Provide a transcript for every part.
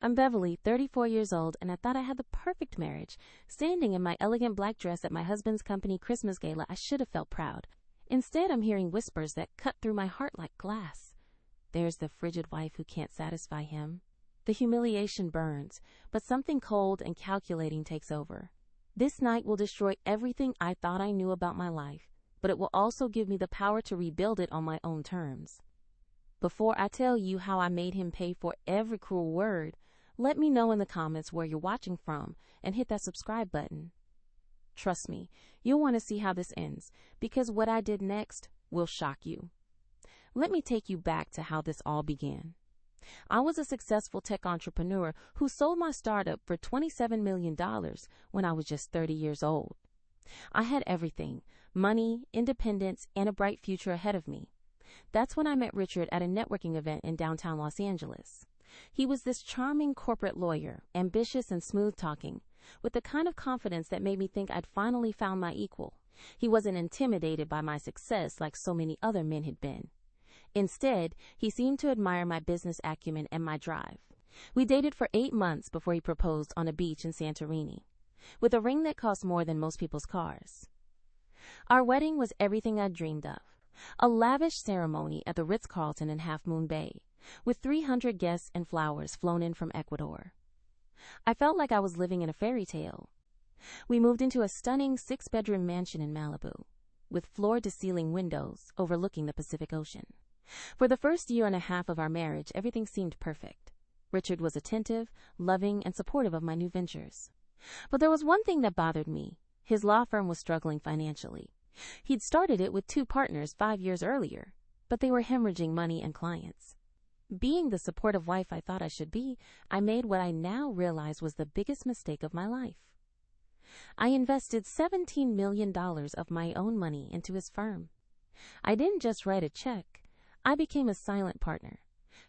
I'm Beverly, 34 years old, and I thought I had the perfect marriage. Standing in my elegant black dress at my husband's company Christmas gala, I should have felt proud. Instead, I'm hearing whispers that cut through my heart like glass. There's the frigid wife who can't satisfy him. The humiliation burns, but something cold and calculating takes over. This night will destroy everything I thought I knew about my life, but it will also give me the power to rebuild it on my own terms. Before I tell you how I made him pay for every cruel word, let me know in the comments where you're watching from and hit that subscribe button. Trust me, you'll want to see how this ends, because what I did next will shock you. Let me take you back to how this all began. I was a successful tech entrepreneur who sold my startup for $27 million when I was just 30 years old. I had everything: money, independence, and a bright future ahead of me. That's when I met Richard at a networking event in downtown Los Angeles. He was this charming corporate lawyer, ambitious and smooth-talking, with the kind of confidence that made me think I'd finally found my equal. He wasn't intimidated by my success like so many other men had been. Instead, he seemed to admire my business acumen and my drive. We dated for 8 months before he proposed on a beach in Santorini, with a ring that cost more than most people's cars. Our wedding was everything I'd dreamed of. A lavish ceremony at the Ritz-Carlton in Half Moon Bay, with 300 guests and flowers flown in from Ecuador. I felt like I was living in a fairy tale. We moved into a stunning 6-bedroom mansion in Malibu, with floor-to-ceiling windows overlooking the Pacific Ocean. For the first year and a half of our marriage, everything seemed perfect. Richard was attentive, loving, and supportive of my new ventures. But there was one thing that bothered me. His law firm was struggling financially. He'd started it with 2 partners 5 years earlier, but they were hemorrhaging money and clients. Being the supportive wife I thought I should be, I made what I now realize was the biggest mistake of my life. I invested $17 million of my own money into his firm. I didn't just write a check. I became a silent partner,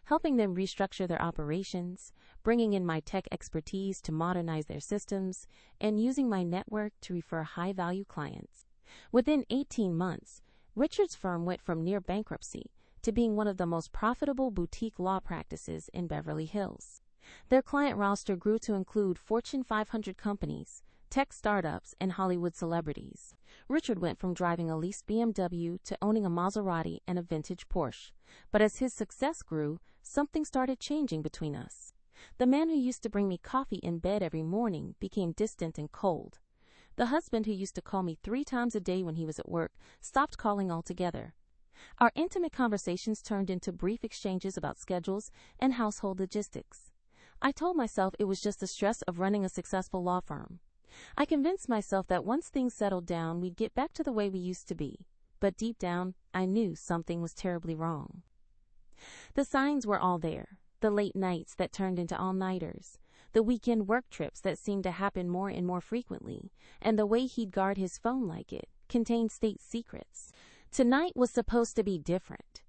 helping them restructure their operations, bringing in my tech expertise to modernize their systems, and using my network to refer high-value clients. Within 18 months, Richard's firm went from near bankruptcy to being one of the most profitable boutique law practices in Beverly Hills. Their client roster grew to include Fortune 500 companies, tech startups, and Hollywood celebrities. Richard went from driving a leased BMW to owning a Maserati and a vintage Porsche. But as his success grew, something started changing between us. The man who used to bring me coffee in bed every morning became distant and cold. The husband who used to call me 3 times a day when he was at work stopped calling altogether. Our intimate conversations turned into brief exchanges about schedules and household logistics. I told myself it was just the stress of running a successful law firm. I convinced myself that once things settled down, we'd get back to the way we used to be. But deep down, I knew something was terribly wrong. The signs were all there. The late nights that turned into all-nighters, the weekend work trips that seemed to happen more and more frequently, and the way he'd guard his phone like it contained state secrets. Tonight was supposed to be different.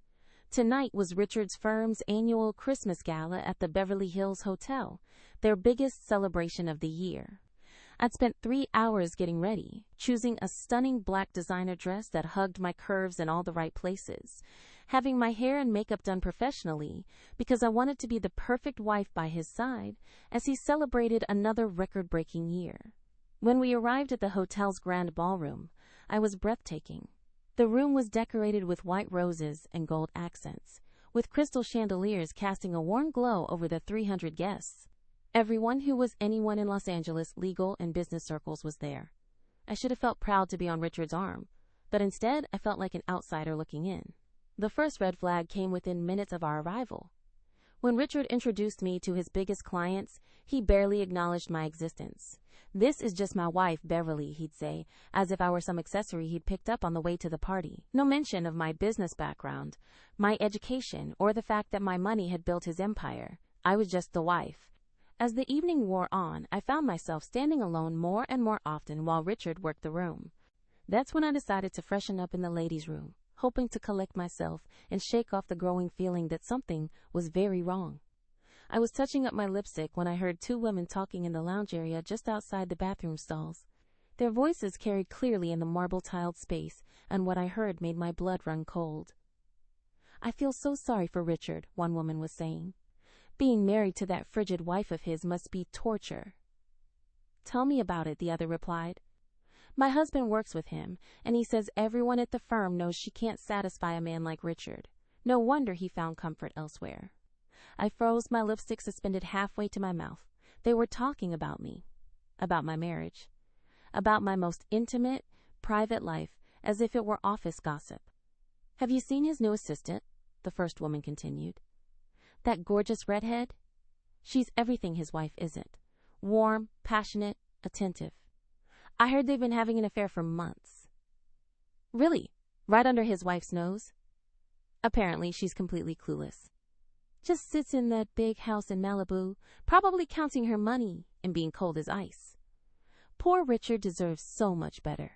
Tonight was Richard's firm's annual Christmas gala at the Beverly Hills Hotel, their biggest celebration of the year. I'd spent 3 hours getting ready, choosing a stunning black designer dress that hugged my curves in all the right places, having my hair and makeup done professionally because I wanted to be the perfect wife by his side as he celebrated another record-breaking year. When we arrived at the hotel's grand ballroom, I was breathtaking. The room was decorated with white roses and gold accents, with crystal chandeliers casting a warm glow over the 300 guests. Everyone who was anyone in Los Angeles legal and business circles was there. I should have felt proud to be on Richard's arm, but instead I felt like an outsider looking in. The first red flag came within minutes of our arrival. When Richard introduced me to his biggest clients, he barely acknowledged my existence. "This is just my wife, Beverly," he'd say, as if I were some accessory he'd picked up on the way to the party. No mention of my business background, my education, or the fact that my money had built his empire. I was just the wife. As the evening wore on, I found myself standing alone more and more often while Richard worked the room. That's when I decided to freshen up in the ladies' room, hoping to collect myself and shake off the growing feeling that something was very wrong. I was touching up my lipstick when I heard 2 women talking in the lounge area just outside the bathroom stalls. Their voices carried clearly in the marble-tiled space, and what I heard made my blood run cold. "I feel so sorry for Richard," one woman was saying. Being married to that frigid wife of his must be torture. Tell me about it, the other replied. My husband works with him, and he says everyone at the firm knows she can't satisfy a man like Richard. No wonder he found comfort elsewhere. I froze, my lipstick suspended halfway to my mouth. They were talking about me, about my marriage, about my most intimate, private life, as if it were office gossip. Have you seen his new assistant? The first woman continued. That gorgeous redhead? She's everything his wife isn't. Warm, passionate, attentive. I heard they've been having an affair for months. Really? Right under his wife's nose? Apparently, she's completely clueless. Just sits in that big house in Malibu, probably counting her money and being cold as ice. Poor Richard deserves so much better.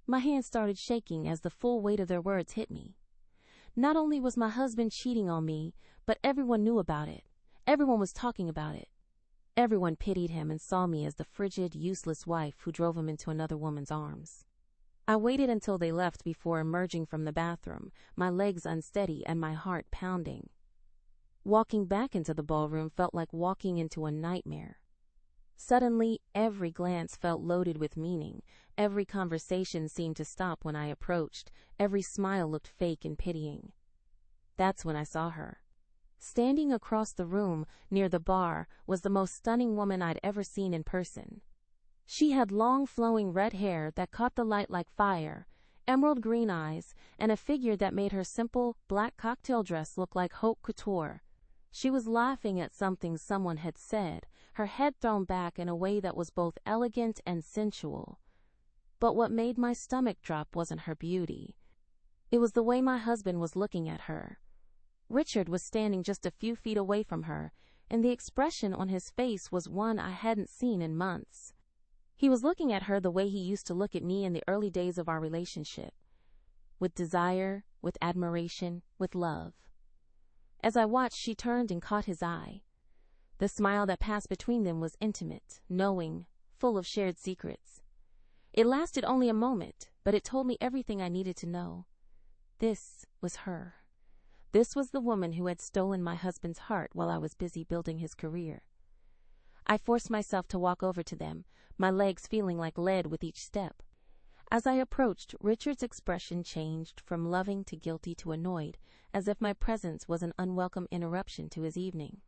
My hands started shaking as the full weight of their words hit me. Not only was my husband cheating on me, but everyone knew about it. Everyone was talking about it. Everyone pitied him and saw me as the frigid, useless wife who drove him into another woman's arms. I waited until they left before emerging from the bathroom, my legs unsteady and my heart pounding. Walking back into the ballroom felt like walking into a nightmare. Suddenly, every glance felt loaded with meaning. Every conversation seemed to stop when I approached. Every smile looked fake and pitying. That's when I saw her. Standing across the room, near the bar, was the most stunning woman I'd ever seen in person. She had long flowing red hair that caught the light like fire, emerald green eyes, and a figure that made her simple, black cocktail dress look like haute couture. She was laughing at something someone had said, her head thrown back in a way that was both elegant and sensual. But what made my stomach drop wasn't her beauty. It was the way my husband was looking at her. Richard was standing just a few feet away from her, and the expression on his face was one I hadn't seen in months. He was looking at her the way he used to look at me in the early days of our relationship, with desire, with admiration, with love. As I watched, she turned and caught his eye. The smile that passed between them was intimate, knowing, full of shared secrets. It lasted only a moment, but it told me everything I needed to know. This was her. This was the woman who had stolen my husband's heart while I was busy building his career. I forced myself to walk over to them, my legs feeling like lead with each step. As I approached, Richard's expression changed from loving to guilty to annoyed, as if my presence was an unwelcome interruption to his evening.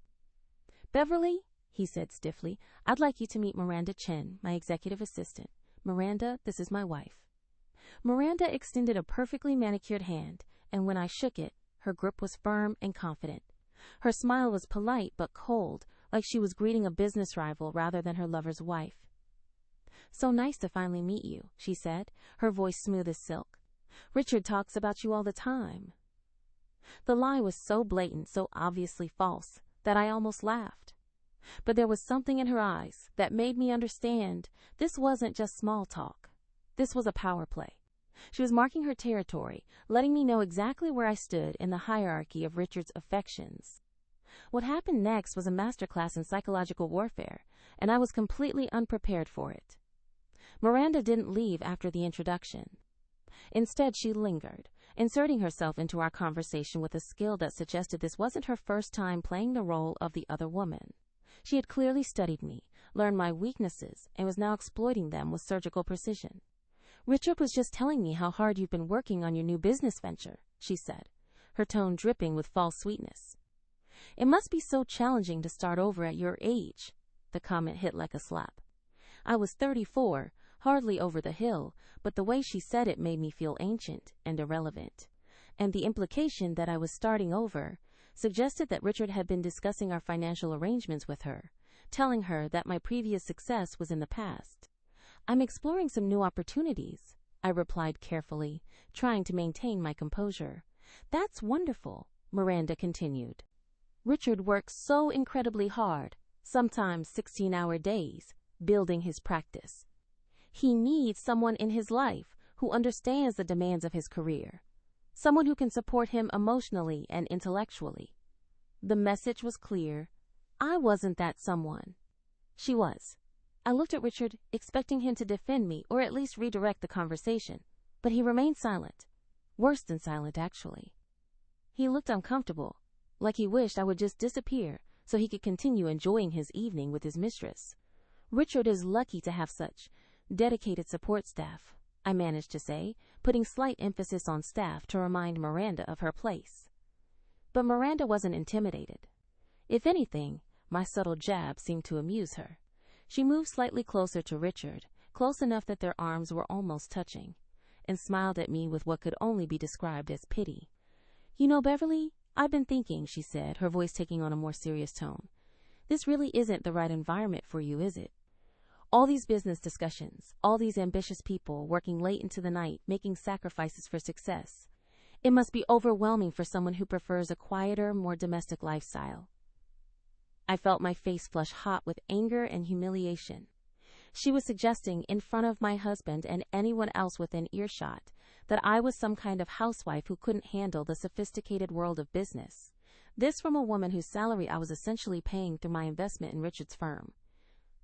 Beverly, he said stiffly, I'd like you to meet Miranda Chen, my executive assistant. Miranda, this is my wife. Miranda extended a perfectly manicured hand, and when I shook it, her grip was firm and confident. Her smile was polite but cold, like she was greeting a business rival rather than her lover's wife. So nice to finally meet you, she said, her voice smooth as silk. Richard talks about you all the time. The lie was so blatant, so obviously false, that I almost laughed. But there was something in her eyes that made me understand this wasn't just small talk. This was a power play. She was marking her territory, letting me know exactly where I stood in the hierarchy of Richard's affections. What happened next was a masterclass in psychological warfare, and I was completely unprepared for it. Miranda didn't leave after the introduction. Instead, she lingered, inserting herself into our conversation with a skill that suggested this wasn't her first time playing the role of the other woman. She had clearly studied me, learned my weaknesses, and was now exploiting them with surgical precision. Richard was just telling me how hard you've been working on your new business venture, she said, her tone dripping with false sweetness. It must be so challenging to start over at your age. The comment hit like a slap. I was 34, hardly over the hill, but the way she said it made me feel ancient and irrelevant. And the implication that I was starting over suggested that Richard had been discussing our financial arrangements with her, telling her that my previous success was in the past. I'm exploring some new opportunities, I replied carefully, trying to maintain my composure. That's wonderful, Miranda continued. Richard works so incredibly hard, sometimes 16-hour days, building his practice. He needs someone in his life who understands the demands of his career, someone who can support him emotionally and intellectually. The message was clear. I wasn't that someone. She was. I looked at Richard, expecting him to defend me or at least redirect the conversation, but he remained silent. Worse than silent, actually. He looked uncomfortable, like he wished I would just disappear so he could continue enjoying his evening with his mistress. Richard is lucky to have such dedicated support staff, I managed to say, putting slight emphasis on staff to remind Miranda of her place. But Miranda wasn't intimidated. If anything, my subtle jab seemed to amuse her. She moved slightly closer to Richard, close enough that their arms were almost touching, and smiled at me with what could only be described as pity. "You know, Beverly, I've been thinking," she said, her voice taking on a more serious tone. "This really isn't the right environment for you, is it? All these business discussions, all these ambitious people working late into the night, making sacrifices for success. It must be overwhelming for someone who prefers a quieter, more domestic lifestyle." I felt my face flush hot with anger and humiliation. She was suggesting, in front of my husband and anyone else within earshot, that I was some kind of housewife who couldn't handle the sophisticated world of business. This from a woman whose salary I was essentially paying through my investment in Richard's firm.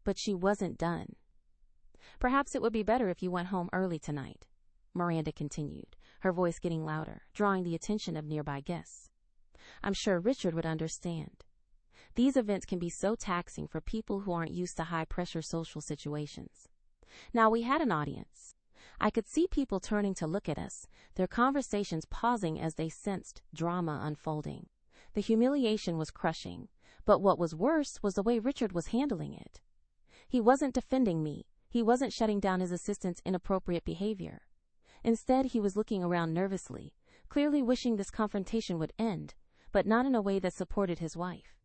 But she wasn't done. "Perhaps it would be better if you went home early tonight," Miranda continued, her voice getting louder, drawing the attention of nearby guests. "I'm sure Richard would understand. These events can be so taxing for people who aren't used to high-pressure social situations." Now, we had an audience. I could see people turning to look at us, their conversations pausing as they sensed drama unfolding. The humiliation was crushing, but what was worse was the way Richard was handling it. He wasn't defending me. He wasn't shutting down his assistant's inappropriate behavior. Instead, he was looking around nervously, clearly wishing this confrontation would end, but not in a way that supported his wife.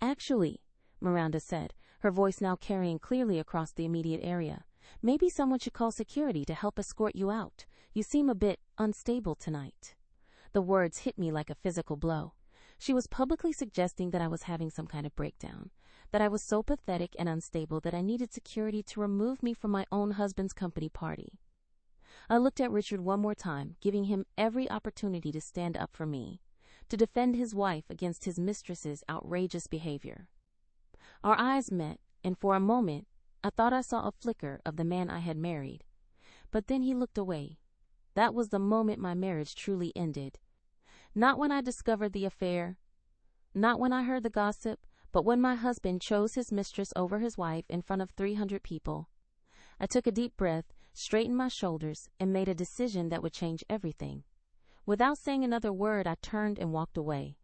"Actually," Miranda said, her voice now carrying clearly across the immediate area, "maybe someone should call security to help escort you out. You seem a bit unstable tonight." The words hit me like a physical blow. She was publicly suggesting that I was having some kind of breakdown, that I was so pathetic and unstable that I needed security to remove me from my own husband's company party. I looked at Richard one more time, giving him every opportunity to stand up for me, to defend his wife against his mistress's outrageous behavior. Our eyes met, and for a moment, I thought I saw a flicker of the man I had married. But then he looked away. That was the moment my marriage truly ended. Not when I discovered the affair, not when I heard the gossip, but when my husband chose his mistress over his wife in front of 300 people. I took a deep breath, straightened my shoulders, and made a decision that would change everything. Without saying another word, I turned and walked away.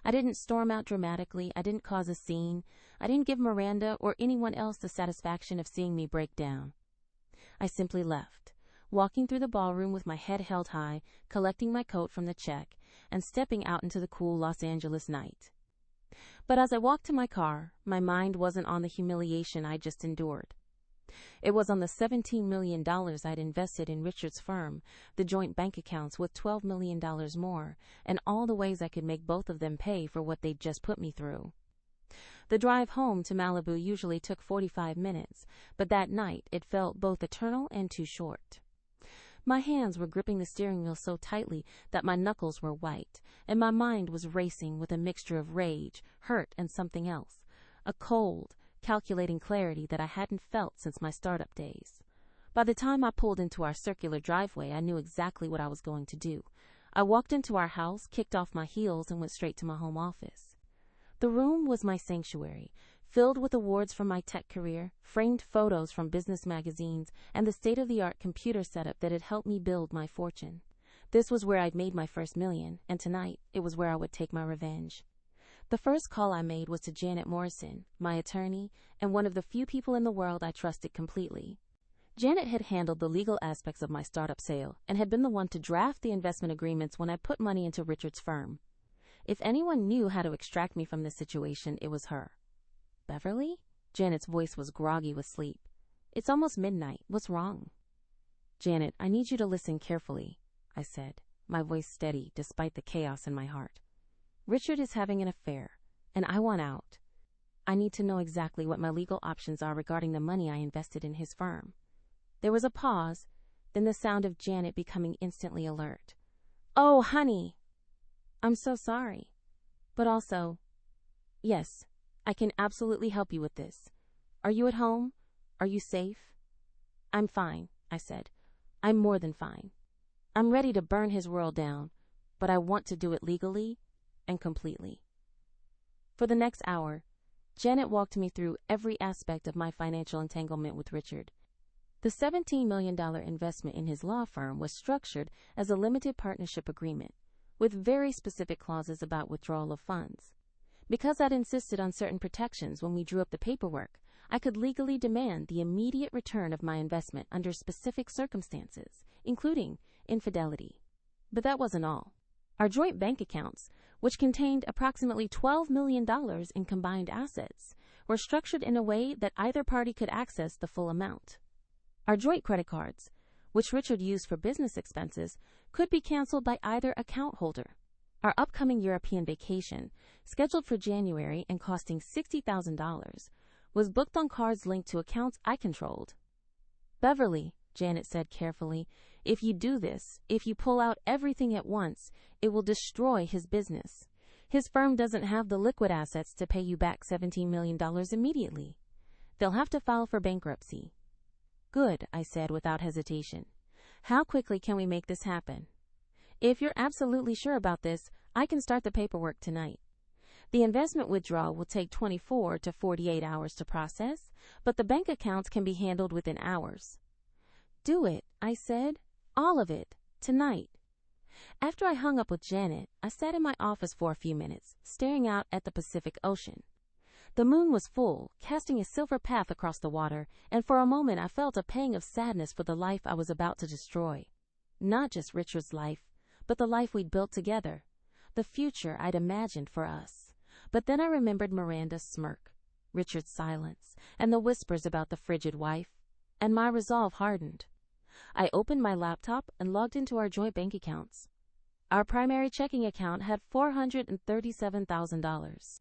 I didn't storm out dramatically. I didn't cause a scene. I didn't give Miranda or anyone else the satisfaction of seeing me break down. I simply left, walking through the ballroom with my head held high, collecting my coat from the check, and stepping out into the cool Los Angeles night. But as I walked to my car, my mind wasn't on the humiliation I just endured. It was on the $17 million I'd invested in Richard's firm, the joint bank accounts with $12 million more, and all the ways I could make both of them pay for what they'd just put me through. The drive home to Malibu usually took 45 minutes, but that night it felt both eternal and too short. My hands were gripping the steering wheel so tightly that my knuckles were white, and my mind was racing with a mixture of rage, hurt, and something else, a cold, calculating clarity that I hadn't felt since my startup days. By the time I pulled into our circular driveway, I knew exactly what I was going to do. I walked into our house, kicked off my heels, and went straight to my home office. The room was my sanctuary, filled with awards from my tech career, framed photos from business magazines, and the state-of-the-art computer setup that had helped me build my fortune. This was where I'd made my first million, and tonight it was where I would take my revenge. The first call I made was to Janet Morrison, my attorney, and one of the few people in the world I trusted completely. Janet had handled the legal aspects of my startup sale and had been the one to draft the investment agreements when I put money into Richard's firm. If anyone knew how to extract me from this situation, it was her. "Beverly?" Janet's voice was groggy with sleep. "It's almost midnight. What's wrong?" "Janet, I need you to listen carefully," I said, my voice steady despite the chaos in my heart. "Richard is having an affair, and I want out. I need to know exactly what my legal options are regarding the money I invested in his firm." There was a pause, then the sound of Janet becoming instantly alert. "Oh, honey!" "I'm so sorry. But also, yes, I can absolutely help you with this. Are you at home? Are you safe?" "I'm fine," I said. "I'm more than fine. I'm ready to burn his world down, but I want to do it legally and completely." For the next hour, Janet walked me through every aspect of my financial entanglement with Richard. The $17 million investment in his law firm was structured as a limited partnership agreement, with very specific clauses about withdrawal of funds. Because I'd insisted on certain protections when we drew up the paperwork, I could legally demand the immediate return of my investment under specific circumstances, including infidelity. But that wasn't all. Our joint bank accounts, which contained approximately $12 million in combined assets, were structured in a way that either party could access the full amount. Our joint credit cards, which Richard used for business expenses, could be canceled by either account holder. Our upcoming European vacation, scheduled for January and costing $60,000, was booked on cards linked to accounts I controlled. Beverly, Janet said carefully, if you do this, if you pull out everything at once, it will destroy his business. His firm doesn't have the liquid assets to pay you back $17 million immediately. They'll have to file for bankruptcy. Good, I said without hesitation. How quickly can we make this happen? If you're absolutely sure about this, I can start the paperwork tonight. The investment withdrawal will take 24 to 48 hours to process, but the bank accounts can be handled within hours. Do it, I said. All of it. Tonight. After I hung up with Janet, I sat in my office for a few minutes, staring out at the Pacific Ocean. The moon was full, casting a silver path across the water, and for a moment I felt a pang of sadness for the life I was about to destroy. Not just Richard's life, but the life we'd built together, the future I'd imagined for us. But then I remembered Miranda's smirk, Richard's silence, and the whispers about the frigid wife, and my resolve hardened. I opened my laptop and logged into our joint bank accounts. Our primary checking account had $437,000.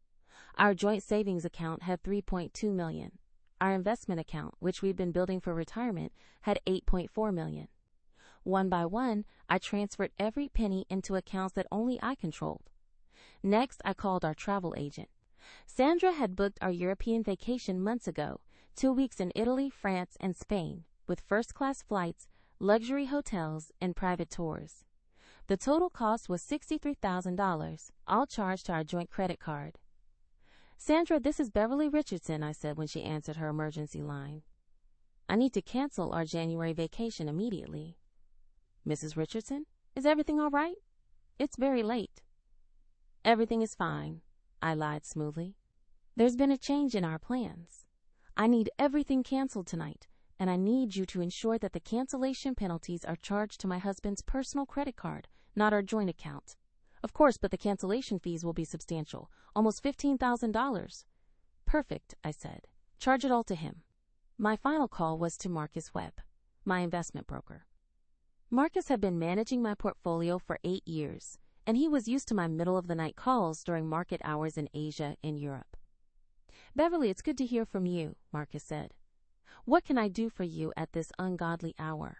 Our joint savings account had $3.2 million. Our investment account, which we'd been building for retirement, had $8.4 million. One by one, I transferred every penny into accounts that only I controlled. Next, I called our travel agent. Sandra had booked our European vacation months ago, 2 weeks in Italy, France, and Spain, with first-class flights, luxury hotels, and private tours. The total cost was $63,000, all charged to our joint credit card. Sandra, this is Beverly Richardson, I said when she answered her emergency line. I need to cancel our January vacation immediately. Mrs. Richardson, is everything all right? It's very late. Everything is fine, I lied smoothly. There's been a change in our plans. I need everything canceled tonight, and I need you to ensure that the cancellation penalties are charged to my husband's personal credit card, not our joint account. Of course, but the cancellation fees will be substantial, almost $15,000. Perfect, I said. Charge it all to him. My final call was to Marcus Webb, my investment broker. Marcus had been managing my portfolio for 8 years, and he was used to my middle-of-the-night calls during market hours in Asia and Europe. Beverly, it's good to hear from you, Marcus said. What can I do for you at this ungodly hour?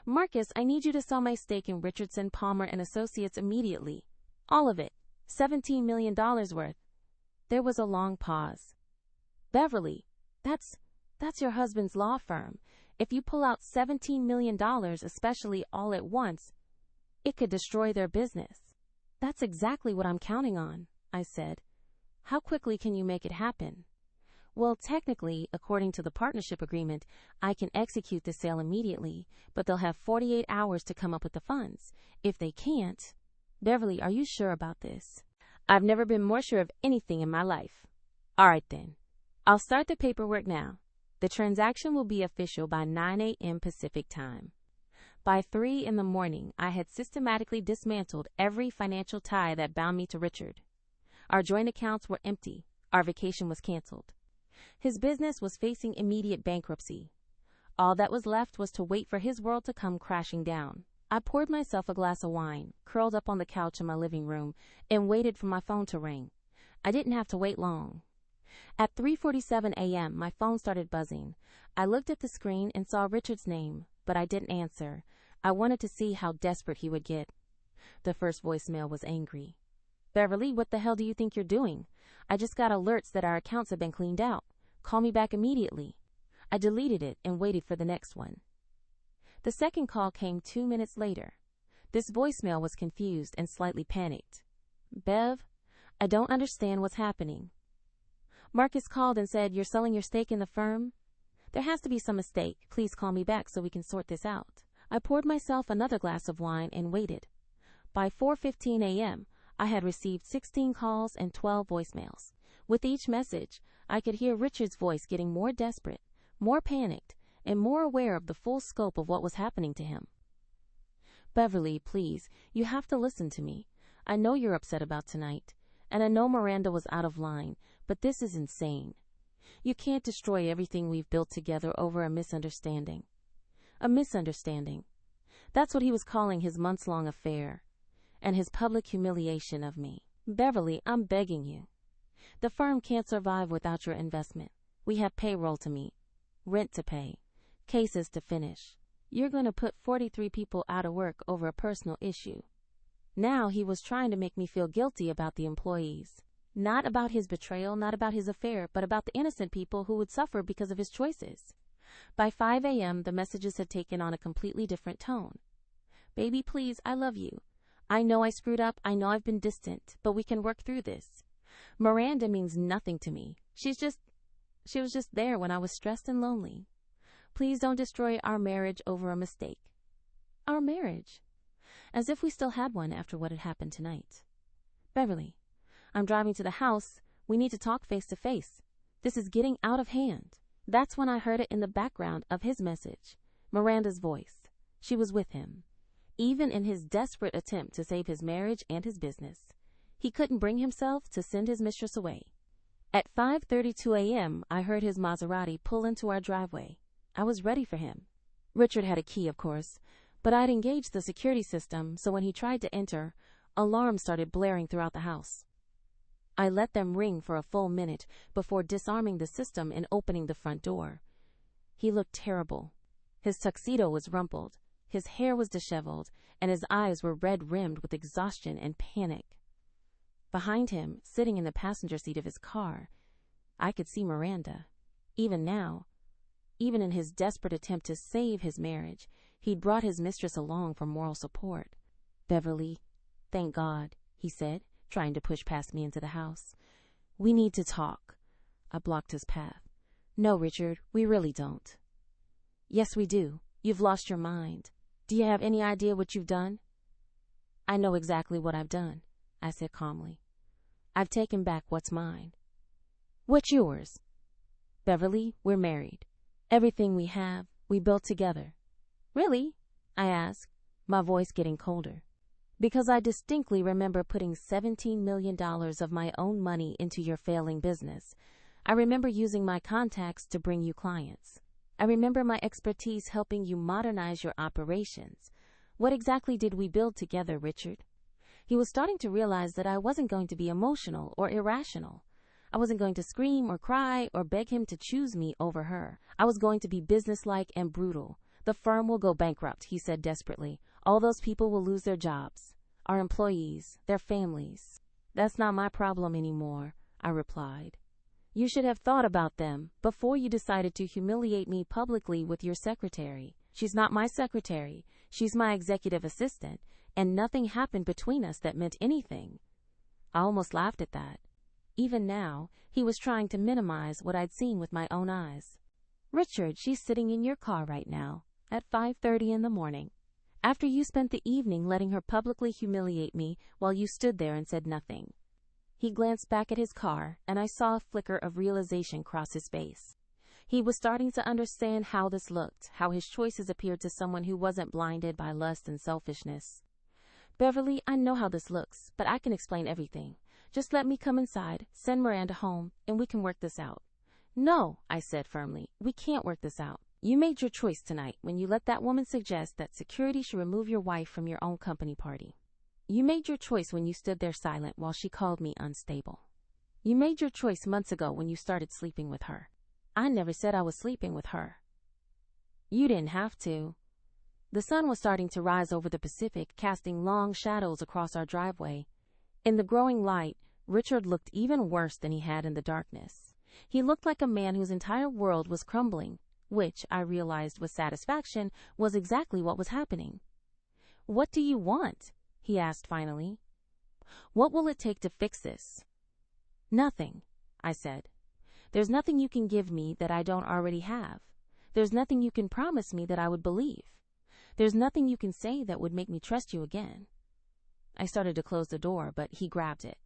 Marcus, I need you to sell my stake in Richardson, Palmer & Associates immediately. All of it. $17 million worth. There was a long pause. Beverly, that's your husband's law firm. If you pull out $17 million, especially all at once, it could destroy their business. That's exactly what I'm counting on, I said. How quickly can you make it happen? Well, technically, according to the partnership agreement, I can execute the sale immediately, but they'll have 48 hours to come up with the funds. If they can't... Beverly, are you sure about this? I've never been more sure of anything in my life. All right, then. I'll start the paperwork now. The transaction will be official by 9 a.m. Pacific time. By 3 in the morning, I had systematically dismantled every financial tie that bound me to Richard. Our joint accounts were empty. Our vacation was canceled. His business was facing immediate bankruptcy. All that was left was to wait for his world to come crashing down. I poured myself a glass of wine, curled up on the couch in my living room, and waited for my phone to ring. I didn't have to wait long. At 3:47 a.m., my phone started buzzing. I looked at the screen and saw Richard's name, but I didn't answer. I wanted to see how desperate he would get. The first voicemail was angry. Beverly, what the hell do you think you're doing? I just got alerts that our accounts have been cleaned out. Call me back immediately. I deleted it and waited for the next one. The second call came 2 minutes later. This voicemail was confused and slightly panicked. Bev, I don't understand what's happening. Marcus called and said, "You're selling your stake in the firm?" There has to be some mistake. Please call me back so we can sort this out. I poured myself another glass of wine and waited. By 4:15 a.m., I had received 16 calls and 12 voicemails. With each message, I could hear Richard's voice getting more desperate, more panicked, and more aware of the full scope of what was happening to him. "Beverly, please, you have to listen to me. I know you're upset about tonight, and I know Miranda was out of line, but this is insane. You can't destroy everything we've built together over a misunderstanding." A misunderstanding. That's what he was calling his months-long affair, and his public humiliation of me. "Beverly, I'm begging you. The firm can't survive without your investment. We have payroll to meet, rent to pay, cases to finish. You're going to put 43 people out of work over a personal issue." Now he was trying to make me feel guilty about the employees. Not about his betrayal, not about his affair, but about the innocent people who would suffer because of his choices. By 5 a.m., the messages had taken on a completely different tone. "Baby, please, I love you. I know I screwed up. I know I've been distant, but we can work through this. Miranda means nothing to me. She was just there when I was stressed and lonely. Please don't destroy our marriage over a mistake." Our marriage? As if we still had one after what had happened tonight. "Beverly, I'm driving to the house. We need to talk face to face. This is getting out of hand." That's when I heard it in the background of his message. Miranda's voice. She was with him. Even in his desperate attempt to save his marriage and his business, he couldn't bring himself to send his mistress away. At 5:32 a.m., I heard his Maserati pull into our driveway. I was ready for him. Richard had a key, of course, but I'd engaged the security system, so when he tried to enter, alarms started blaring throughout the house. I let them ring for a full minute before disarming the system and opening the front door. He looked terrible. His tuxedo was rumpled, his hair was disheveled, and his eyes were red-rimmed with exhaustion and panic. Behind him, sitting in the passenger seat of his car, I could see Miranda. Even now, even in his desperate attempt to save his marriage, he'd brought his mistress along for moral support. "Beverly, thank God," he said, trying to push past me into the house. "We need to talk." I blocked his path. "No, Richard, we really don't." "Yes, we do. You've lost your mind. Do you have any idea what you've done?" "I know exactly what I've done," I said calmly. "I've taken back what's mine." "What's yours?" "Beverly, we're married. Everything we have, we built together." "Really?" I asked, my voice getting colder. "Because I distinctly remember putting $17 million of my own money into your failing business. I remember using my contacts to bring you clients. I remember my expertise helping you modernize your operations. What exactly did we build together, Richard?" He was starting to realize that I wasn't going to be emotional or irrational. I wasn't going to scream or cry or beg him to choose me over her. I was going to be businesslike and brutal. "The firm will go bankrupt," he said desperately. "All those people will lose their jobs. Our employees, their families." "That's not my problem anymore," I replied. "You should have thought about them before you decided to humiliate me publicly with your secretary. She's not my secretary. She's my executive assistant, and nothing happened between us that meant anything." I almost laughed at that. Even now, he was trying to minimize what I'd seen with my own eyes. "Richard, she's sitting in your car right now, at 5:30 in the morning. After you spent the evening letting her publicly humiliate me while you stood there and said nothing." He glanced back at his car, and I saw a flicker of realization cross his face. He was starting to understand how this looked, how his choices appeared to someone who wasn't blinded by lust and selfishness. "Beverly, I know how this looks, but I can explain everything. Just let me come inside, send Miranda home, and we can work this out." "No," I said firmly, "we can't work this out. You made your choice tonight when you let that woman suggest that security should remove your wife from your own company party. You made your choice when you stood there silent while she called me unstable. You made your choice months ago when you started sleeping with her. I never said I was sleeping with her. You didn't have to." The sun was starting to rise over the Pacific, casting long shadows across our driveway. In the growing light, Richard looked even worse than he had in the darkness. He looked like a man whose entire world was crumbling, which, I realized with satisfaction, was exactly what was happening. "What do you want?" he asked finally. "What will it take to fix this? Nothing, I said. There's nothing you can give me that I don't already have. There's nothing you can promise me that I would believe. There's nothing you can say that would make me trust you again. I started to close the door, but he grabbed it.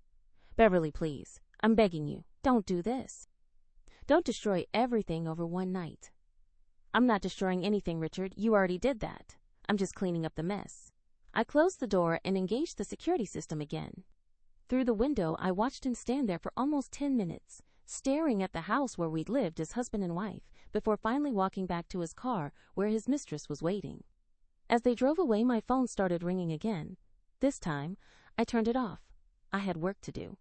Beverly, please. I'm begging you. Don't do this. Don't destroy everything over one night. I'm not destroying anything, Richard. You already did that. I'm just cleaning up the mess. I closed the door and engaged the security system again. Through the window, I watched him stand there for almost 10 minutes, staring at the house where we'd lived as husband and wife, before finally walking back to his car where his mistress was waiting. As they drove away, my phone started ringing again. This time, I turned it off. I had work to do.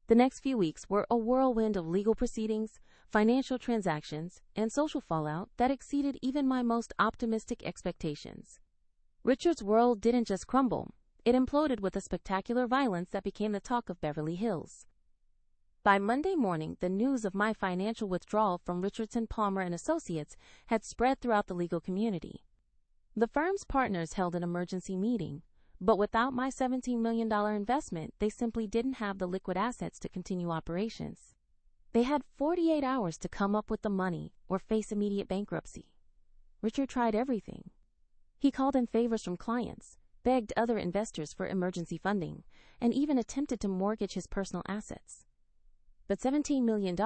The next few weeks were a whirlwind of legal proceedings, financial transactions, and social fallout that exceeded even my most optimistic expectations. Richard's world didn't just crumble, it imploded with a spectacular violence that became the talk of Beverly Hills. By Monday morning, the news of my financial withdrawal from Richardson, Palmer and Associates had spread throughout the legal community. The firm's partners held an emergency meeting, but without my $17 million investment, they simply didn't have the liquid assets to continue operations. They had 48 hours to come up with the money or face immediate bankruptcy. Richard tried everything. He called in favors from clients, begged other investors for emergency funding, and even attempted to mortgage his personal assets. But $17 million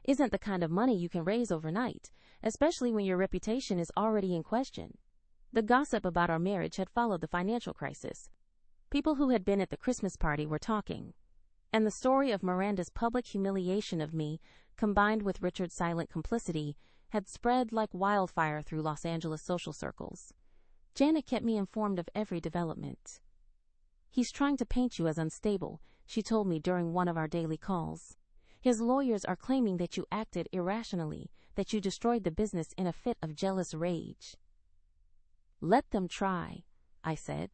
isn't the kind of money you can raise overnight, especially when your reputation is already in question. The gossip about our marriage had followed the financial crisis. People who had been at the Christmas party were talking, and the story of Miranda's public humiliation of me, combined with Richard's silent complicity, had spread like wildfire through Los Angeles social circles. Janet kept me informed of every development. He's trying to paint you as unstable, she told me during one of our daily calls. His lawyers are claiming that you acted irrationally, that you destroyed the business in a fit of jealous rage. Let them try, I said.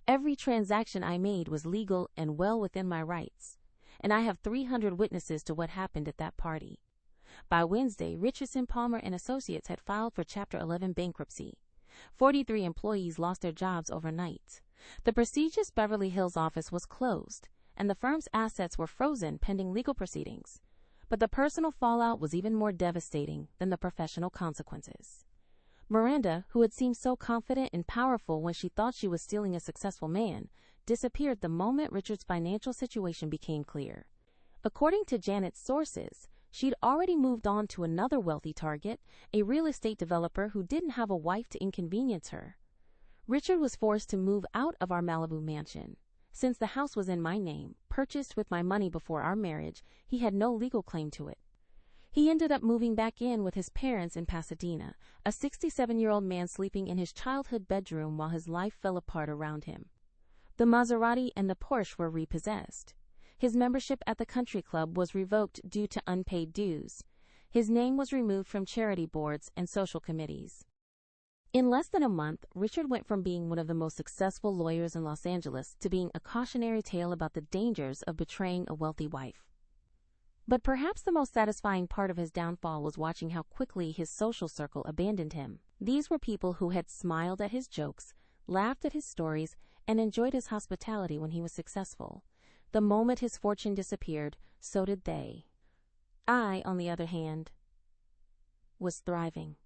Every transaction I made was legal and well within my rights, and I have 300 witnesses to what happened at that party. By Wednesday, Richardson, Palmer and Associates had filed for Chapter 11 bankruptcy. 43 employees lost their jobs overnight. The prestigious Beverly Hills office was closed, and the firm's assets were frozen pending legal proceedings. But the personal fallout was even more devastating than the professional consequences. Miranda, who had seemed so confident and powerful when she thought she was stealing a successful man, disappeared the moment Richard's financial situation became clear. According to Janet's sources, she'd already moved on to another wealthy target, a real estate developer who didn't have a wife to inconvenience her. Richard was forced to move out of our Malibu mansion. Since the house was in my name, purchased with my money before our marriage, he had no legal claim to it. He ended up moving back in with his parents in Pasadena, a 67-year-old man sleeping in his childhood bedroom while his life fell apart around him. The Maserati and the Porsche were repossessed. His membership at the country club was revoked due to unpaid dues. His name was removed from charity boards and social committees. In less than a month, Richard went from being one of the most successful lawyers in Los Angeles to being a cautionary tale about the dangers of betraying a wealthy wife. But perhaps the most satisfying part of his downfall was watching how quickly his social circle abandoned him. These were people who had smiled at his jokes, laughed at his stories, and enjoyed his hospitality when he was successful. The moment his fortune disappeared, so did they. I, on the other hand, was thriving.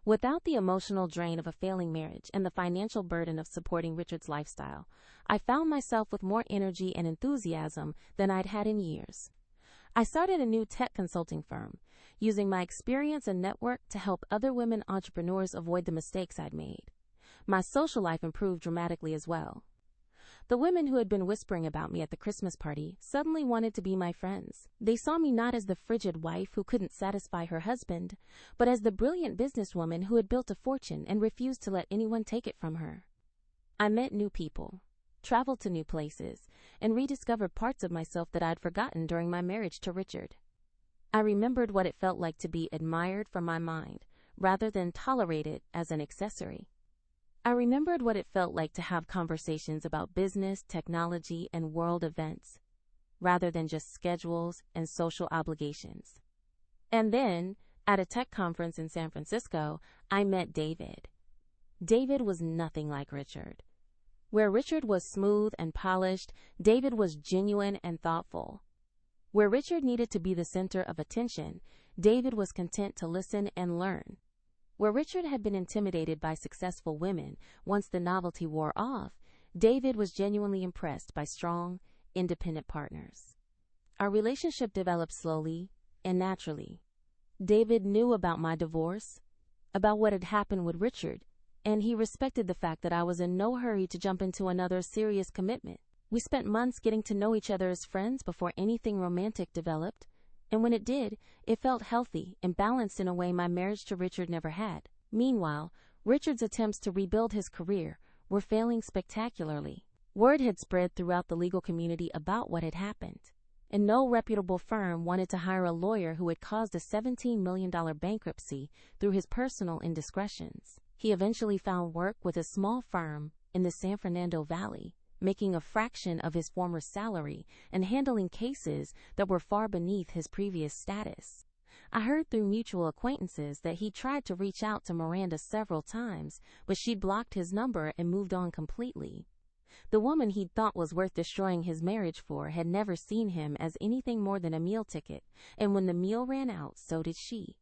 Without the emotional drain of a failing marriage and the financial burden of supporting Richard's lifestyle, I found myself with more energy and enthusiasm than I'd had in years. I started a new tech consulting firm, using my experience and network to help other women entrepreneurs avoid the mistakes I'd made. My social life improved dramatically as well. The women who had been whispering about me at the Christmas party suddenly wanted to be my friends. They saw me not as the frigid wife who couldn't satisfy her husband, but as the brilliant businesswoman who had built a fortune and refused to let anyone take it from her. I met new people, traveled to new places, and rediscovered parts of myself that I'd forgotten during my marriage to Richard. I remembered what it felt like to be admired for my mind, rather than tolerated as an accessory. I remembered what it felt like to have conversations about business, technology, and world events, rather than just schedules and social obligations. And then, at a tech conference in San Francisco, I met David. David was nothing like Richard. Where Richard was smooth and polished, David was genuine and thoughtful. Where Richard needed to be the center of attention, David was content to listen and learn. Where Richard had been intimidated by successful women once the novelty wore off, David was genuinely impressed by strong, independent partners. Our relationship developed slowly and naturally. David knew about my divorce, about what had happened with Richard, and he respected the fact that I was in no hurry to jump into another serious commitment. We spent months getting to know each other as friends before anything romantic developed, and when it did, it felt healthy and balanced in a way my marriage to Richard never had. Meanwhile, Richard's attempts to rebuild his career were failing spectacularly. Word had spread throughout the legal community about what had happened, and no reputable firm wanted to hire a lawyer who had caused a $17 million bankruptcy through his personal indiscretions. He eventually found work with a small firm in the San Fernando Valley, making a fraction of his former salary and handling cases that were far beneath his previous status. I heard through mutual acquaintances that he tried to reach out to Miranda several times, but she'd blocked his number and moved on completely. The woman he'd thought was worth destroying his marriage for had never seen him as anything more than a meal ticket, and when the meal ran out, so did she.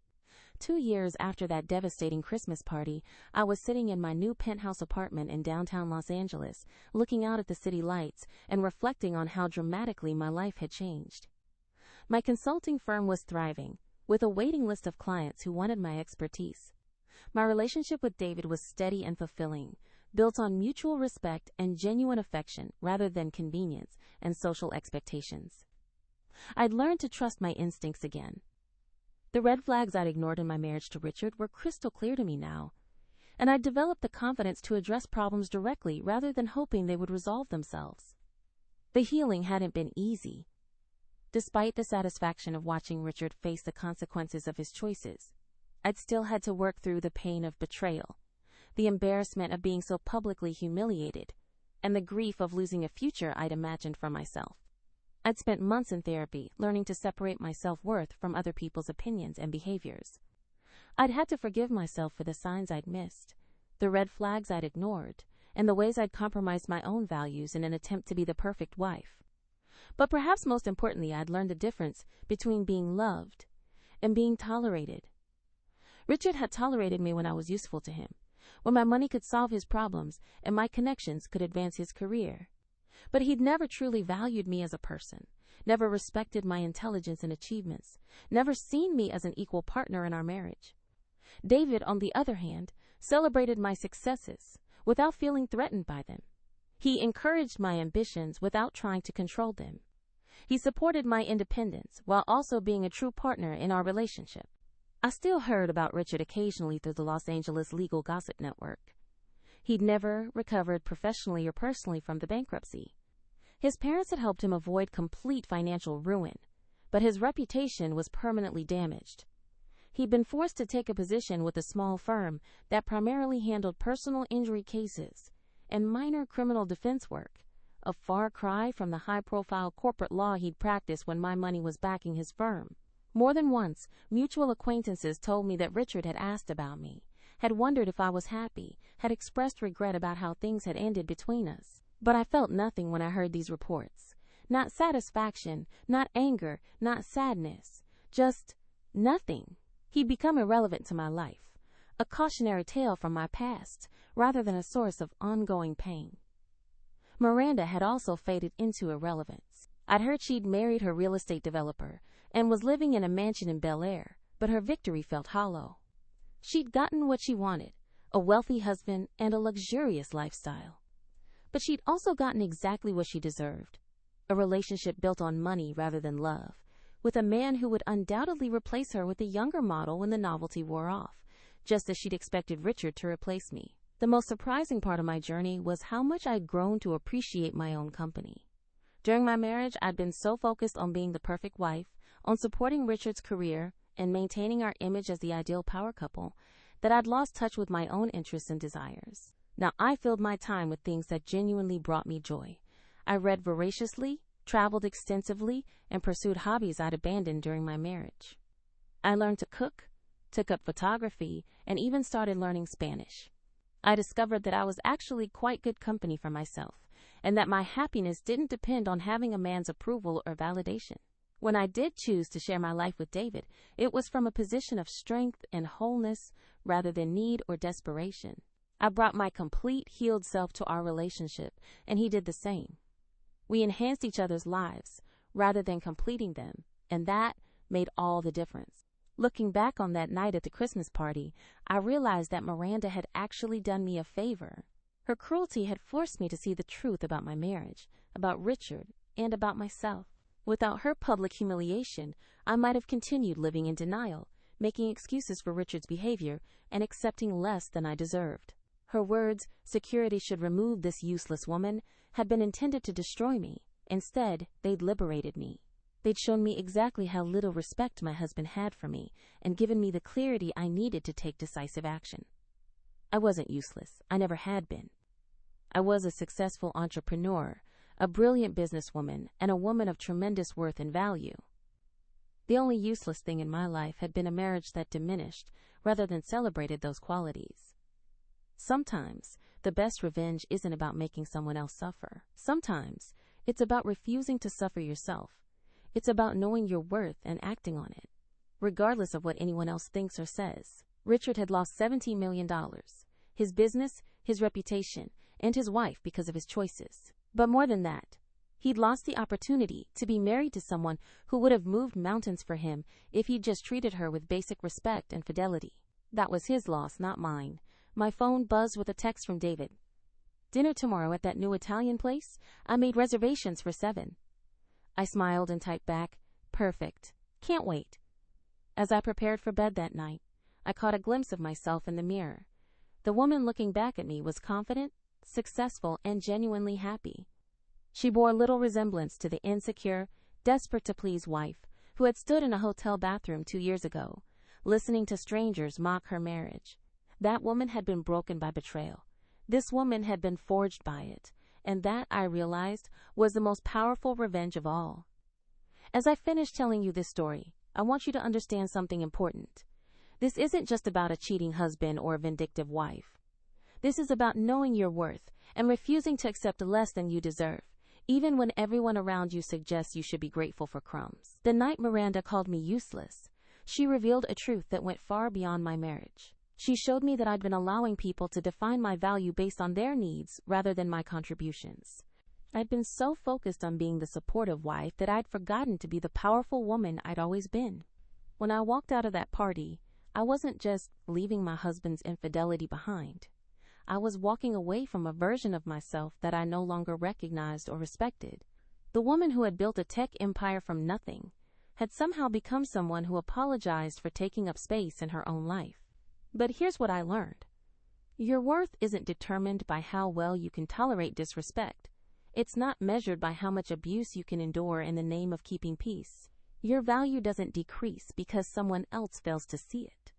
2 years after that devastating Christmas party, I was sitting in my new penthouse apartment in downtown Los Angeles, looking out at the city lights and reflecting on how dramatically my life had changed. My consulting firm was thriving, with a waiting list of clients who wanted my expertise. My relationship with David was steady and fulfilling, built on mutual respect and genuine affection rather than convenience and social expectations. I'd learned to trust my instincts again. The red flags I'd ignored in my marriage to Richard were crystal clear to me now, and I'd developed the confidence to address problems directly rather than hoping they would resolve themselves. The healing hadn't been easy. Despite the satisfaction of watching Richard face the consequences of his choices, I'd still had to work through the pain of betrayal, the embarrassment of being so publicly humiliated, and the grief of losing a future I'd imagined for myself. I'd spent months in therapy, learning to separate my self-worth from other people's opinions and behaviors. I'd had to forgive myself for the signs I'd missed, the red flags I'd ignored, and the ways I'd compromised my own values in an attempt to be the perfect wife. But perhaps most importantly, I'd learned the difference between being loved and being tolerated. Richard had tolerated me when I was useful to him, when my money could solve his problems and my connections could advance his career. But he'd never truly valued me as a person, never respected my intelligence and achievements, never seen me as an equal partner in our marriage. David, on the other hand, celebrated my successes without feeling threatened by them. He encouraged my ambitions without trying to control them. He supported my independence while also being a true partner in our relationship. I still heard about Richard occasionally through the Los Angeles legal gossip network. He'd never recovered professionally or personally from the bankruptcy. His parents had helped him avoid complete financial ruin, but his reputation was permanently damaged. He'd been forced to take a position with a small firm that primarily handled personal injury cases and minor criminal defense work, a far cry from the high-profile corporate law he'd practiced when my money was backing his firm. More than once, mutual acquaintances told me that Richard had asked about me, had wondered if I was happy, had expressed regret about how things had ended between us. But I felt nothing when I heard these reports. Not satisfaction, not anger, not sadness. Just nothing. He'd become irrelevant to my life, a cautionary tale from my past, rather than a source of ongoing pain. Miranda had also faded into irrelevance. I'd heard she'd married her real estate developer and was living in a mansion in Bel Air, but her victory felt hollow. She'd gotten what she wanted, a wealthy husband and a luxurious lifestyle. But she'd also gotten exactly what she deserved, a relationship built on money rather than love, with a man who would undoubtedly replace her with a younger model when the novelty wore off, just as she'd expected Richard to replace me. The most surprising part of my journey was how much I'd grown to appreciate my own company. During my marriage, I'd been so focused on being the perfect wife, on supporting Richard's career, and maintaining our image as the ideal power couple, that I'd lost touch with my own interests and desires. Now I filled my time with things that genuinely brought me joy. I read voraciously, traveled extensively, and pursued hobbies I'd abandoned during my marriage. I learned to cook, took up photography, and even started learning Spanish. I discovered that I was actually quite good company for myself, and that my happiness didn't depend on having a man's approval or validation. When I did choose to share my life with David, it was from a position of strength and wholeness rather than need or desperation. I brought my complete, healed self to our relationship, and he did the same. We enhanced each other's lives rather than completing them, and that made all the difference. Looking back on that night at the Christmas party, I realized that Miranda had actually done me a favor. Her cruelty had forced me to see the truth about my marriage, about Richard, and about myself. Without her public humiliation, I might have continued living in denial, making excuses for Richard's behavior and accepting less than I deserved. Her words, "Security should remove this useless woman," had been intended to destroy me. Instead, they'd liberated me. They'd shown me exactly how little respect my husband had for me and given me the clarity I needed to take decisive action. I wasn't useless. I never had been. I was a successful entrepreneur, a brilliant businesswoman, and a woman of tremendous worth and value. The only useless thing in my life had been a marriage that diminished rather than celebrated those qualities. Sometimes, the best revenge isn't about making someone else suffer. Sometimes, it's about refusing to suffer yourself. It's about knowing your worth and acting on it, regardless of what anyone else thinks or says. Richard had lost $17 million, his business, his reputation, and his wife because of his choices. But more than that, he'd lost the opportunity to be married to someone who would have moved mountains for him if he'd just treated her with basic respect and fidelity. That was his loss, not mine. My phone buzzed with a text from David. "Dinner tomorrow at that new Italian place? I made reservations for 7. I smiled and typed back, "Perfect. Can't wait." As I prepared for bed that night, I caught a glimpse of myself in the mirror. The woman looking back at me was confident, successful, and genuinely happy. She bore little resemblance to the insecure, desperate-to-please wife who had stood in a hotel bathroom 2 years ago, listening to strangers mock her marriage. That woman had been broken by betrayal. This woman had been forged by it, and that, I realized, was the most powerful revenge of all. As I finish telling you this story, I want you to understand something important. This isn't just about a cheating husband or a vindictive wife. This is about knowing your worth and refusing to accept less than you deserve, even when everyone around you suggests you should be grateful for crumbs. The night Miranda called me useless, she revealed a truth that went far beyond my marriage. She showed me that I'd been allowing people to define my value based on their needs rather than my contributions. I'd been so focused on being the supportive wife that I'd forgotten to be the powerful woman I'd always been. When I walked out of that party, I wasn't just leaving my husband's infidelity behind. I was walking away from a version of myself that I no longer recognized or respected. The woman who had built a tech empire from nothing had somehow become someone who apologized for taking up space in her own life. But here's what I learned. Your worth isn't determined by how well you can tolerate disrespect. It's not measured by how much abuse you can endure in the name of keeping peace. Your value doesn't decrease because someone else fails to see it.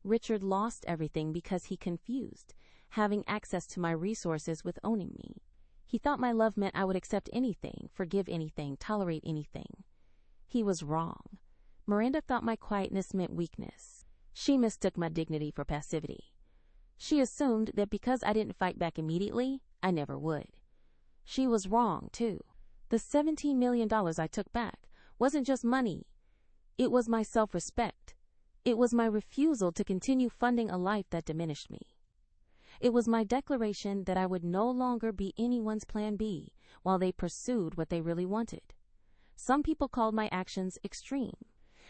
Richard lost everything because he confused having access to my resources with owning me. He thought my love meant I would accept anything, forgive anything, tolerate anything. He was wrong. Miranda thought my quietness meant weakness. She mistook my dignity for passivity. She assumed that because I didn't fight back immediately, I never would. She was wrong, too. The $17 million I took back wasn't just money. It was my self-respect. It was my refusal to continue funding a life that diminished me. It was my declaration that I would no longer be anyone's plan B while they pursued what they really wanted. Some people called my actions extreme.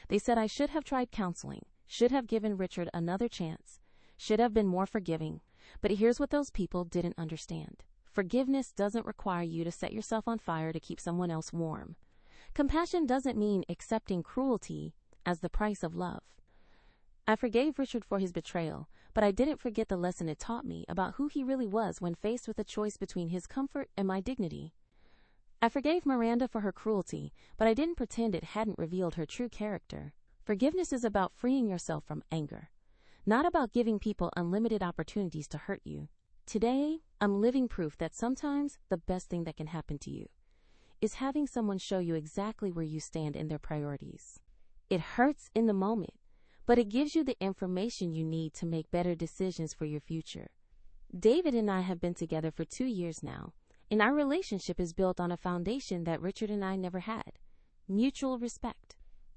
They said I should have tried counseling, should have given Richard another chance, should have been more forgiving. But here's what those people didn't understand. Forgiveness doesn't require you to set yourself on fire to keep someone else warm. Compassion doesn't mean accepting cruelty as the price of love. I forgave Richard for his betrayal, but I didn't forget the lesson it taught me about who he really was when faced with a choice between his comfort and my dignity. I forgave Miranda for her cruelty, but I didn't pretend it hadn't revealed her true character. Forgiveness is about freeing yourself from anger, not about giving people unlimited opportunities to hurt you. Today, I'm living proof that sometimes the best thing that can happen to you is having someone show you exactly where you stand in their priorities. It hurts in the moment, but it gives you the information you need to make better decisions for your future. David and I have been together for 2 years now, and our relationship is built on a foundation that Richard and I never had. Mutual respect.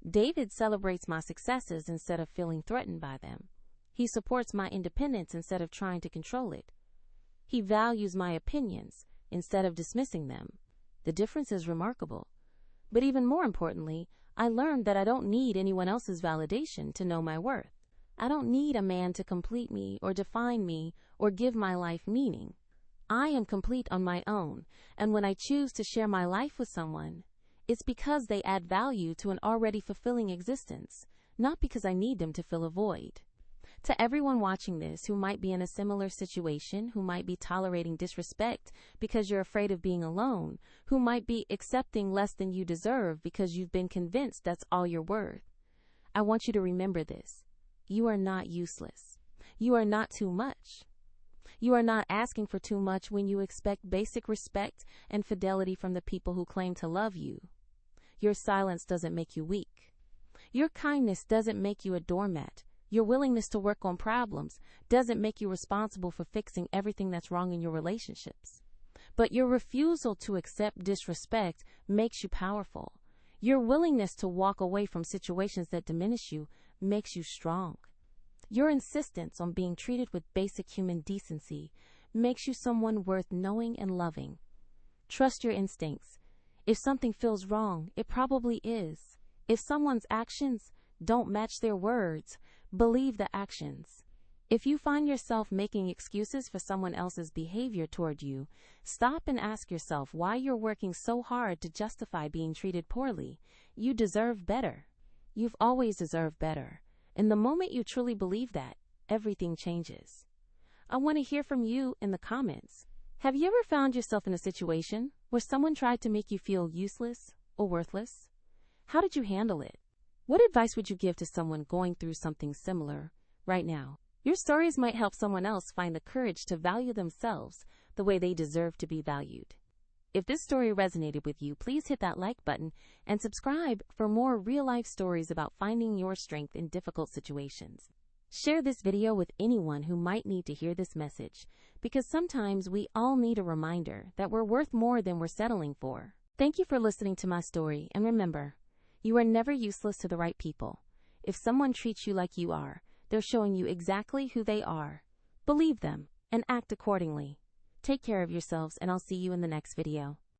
David celebrates my successes instead of feeling threatened by them. He supports my independence instead of trying to control it. He values my opinions instead of dismissing them. The difference is remarkable. But even more importantly, I learned that I don't need anyone else's validation to know my worth. I don't need a man to complete me or define me or give my life meaning. I am complete on my own, and when I choose to share my life with someone, it's because they add value to an already fulfilling existence, not because I need them to fill a void. To everyone watching this who might be in a similar situation, who might be tolerating disrespect because you're afraid of being alone, who might be accepting less than you deserve because you've been convinced that's all you're worth, I want you to remember this. You are not useless. You are not too much. You are not asking for too much when you expect basic respect and fidelity from the people who claim to love you. Your silence doesn't make you weak. Your kindness doesn't make you a doormat. Your willingness to work on problems doesn't make you responsible for fixing everything that's wrong in your relationships. But your refusal to accept disrespect makes you powerful. Your willingness to walk away from situations that diminish you makes you strong. Your insistence on being treated with basic human decency makes you someone worth knowing and loving. Trust your instincts. If something feels wrong, it probably is. If someone's actions don't match their words, believe the actions. If you find yourself making excuses for someone else's behavior toward you, stop and ask yourself why you're working so hard to justify being treated poorly. You deserve better. You've always deserved better. And the moment you truly believe that, everything changes. I want to hear from you in the comments. Have you ever found yourself in a situation where someone tried to make you feel useless or worthless? How did you handle it? What advice would you give to someone going through something similar right now? Your stories might help someone else find the courage to value themselves the way they deserve to be valued. If this story resonated with you, please hit that like button and subscribe for more real-life stories about finding your strength in difficult situations. Share this video with anyone who might need to hear this message, because sometimes we all need a reminder that we're worth more than we're settling for. Thank you for listening to my story, and remember, you are never useless to the right people. If someone treats you like you are, they're showing you exactly who they are. Believe them and act accordingly. Take care of yourselves, and I'll see you in the next video.